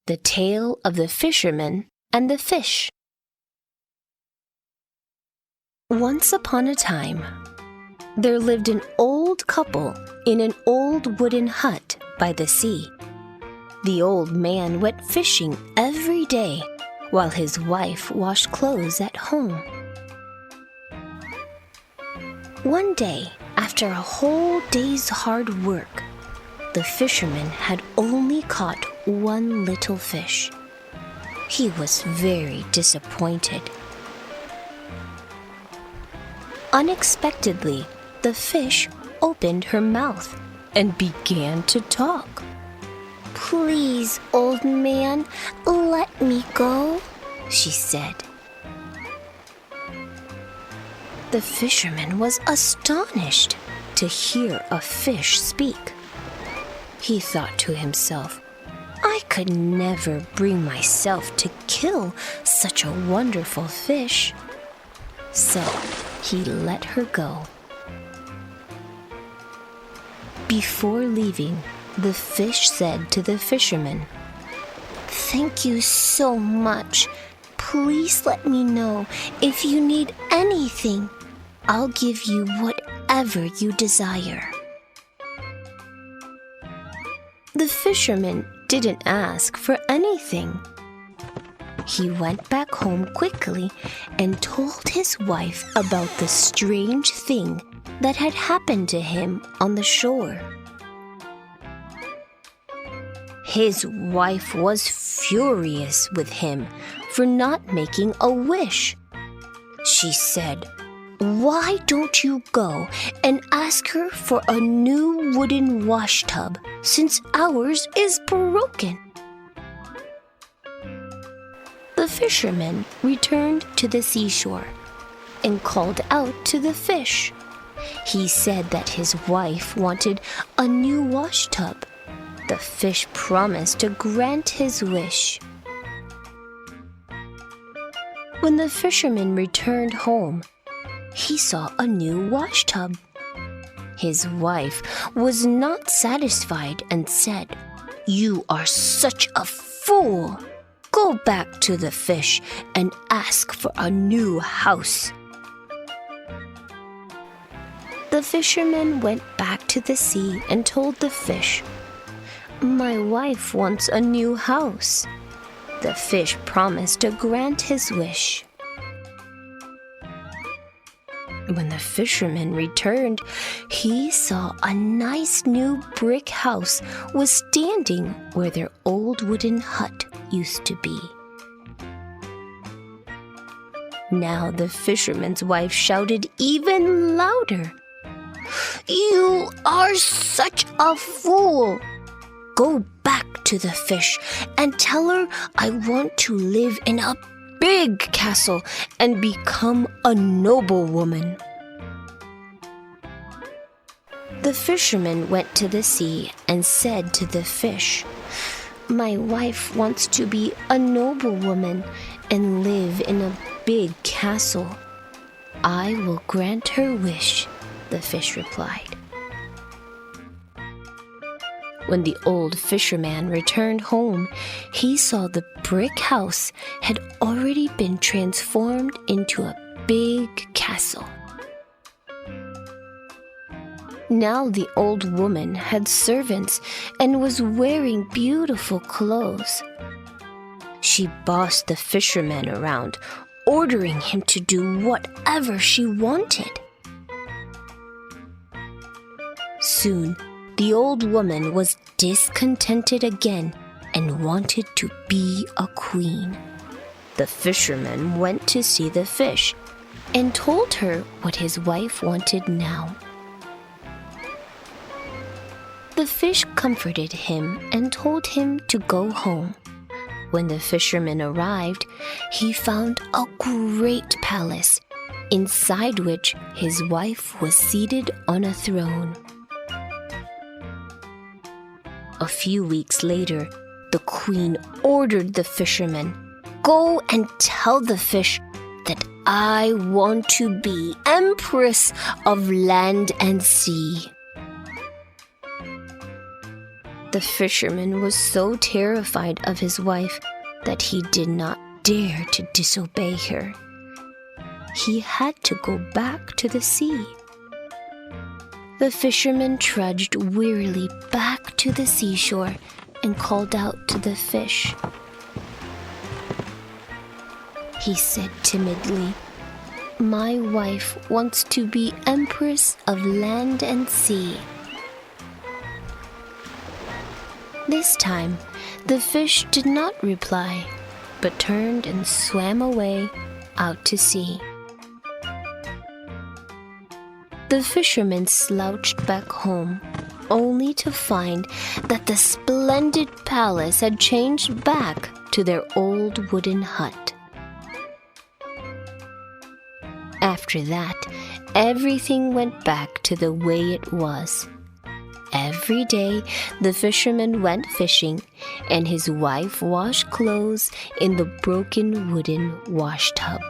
The Tale of the Fisherman and the Fish. Once upon a time, there lived an old couple in an old wooden hut by the sea. The old man went fishing every day while his wife washed clothes at home. One day, after a whole day's hard work, the fisherman had only caught one little fish. He was very disappointed. Unexpectedly, the fish opened her mouth and began to talk. "Please, old man, let me go," she said. The fisherman was astonished to hear a fish speak. He thought to himself, "I could never bring myself to kill such a wonderful fish." So he let her go. Before leaving, the fish said to the fisherman, "Thank you so much. Please let me know if you need anything. I'll give you whatever you desire." The fisherman didn't ask for anything. He went back home quickly and told his wife about the strange thing that had happened to him on the shore. His wife was furious with him for not making a wish. She said, "Why don't you go and ask her for a new wooden wash tub, since ours is broken?" The fisherman returned to the seashore and called out to the fish. He said that his wife wanted a new wash tub. The fish promised to grant his wish. When the fisherman returned home, he saw a new wash tub. His wife was not satisfied and said, "You are such a fool. Go back to the fish and ask for a new house." The fisherman went back to the sea and told the fish, "My wife wants a new house." The fish promised to grant his wish. When the fisherman returned, he saw a nice new brick house was standing where their old wooden hut used to be. Now the fisherman's wife shouted even louder, "You are such a fool! Go back to the fish and tell her I want to live in a big castle and become a noblewoman." The fisherman went to the sea and said to the fish, "My wife wants to be a noblewoman and live in a big castle. I will grant her wish," the fish replied. When the old fisherman returned home, he saw the brick house had already been transformed into a big castle. Now the old woman had servants and was wearing beautiful clothes. She bossed the fisherman around, ordering him to do whatever she wanted. Soon, the old woman was discontented again and wanted to be a queen. The fisherman went to see the fish and told her what his wife wanted now. The fish comforted him and told him to go home. When the fisherman arrived, he found a great palace, inside which his wife was seated on a throne. A few weeks later, the queen ordered the fisherman, "Go and tell the fish that I want to be Empress of land and sea." The fisherman was so terrified of his wife that he did not dare to disobey her. He had to go back to the sea. The fisherman trudged wearily back to the seashore and called out to the fish. He said timidly, "My wife wants to be empress of land and sea." This time, the fish did not reply, but turned and swam away out to sea. The fisherman slouched back home, only to find that the splendid palace had changed back to their old wooden hut. After that, everything went back to the way it was. Every day, the fisherman went fishing, and his wife washed clothes in the broken wooden wash tub.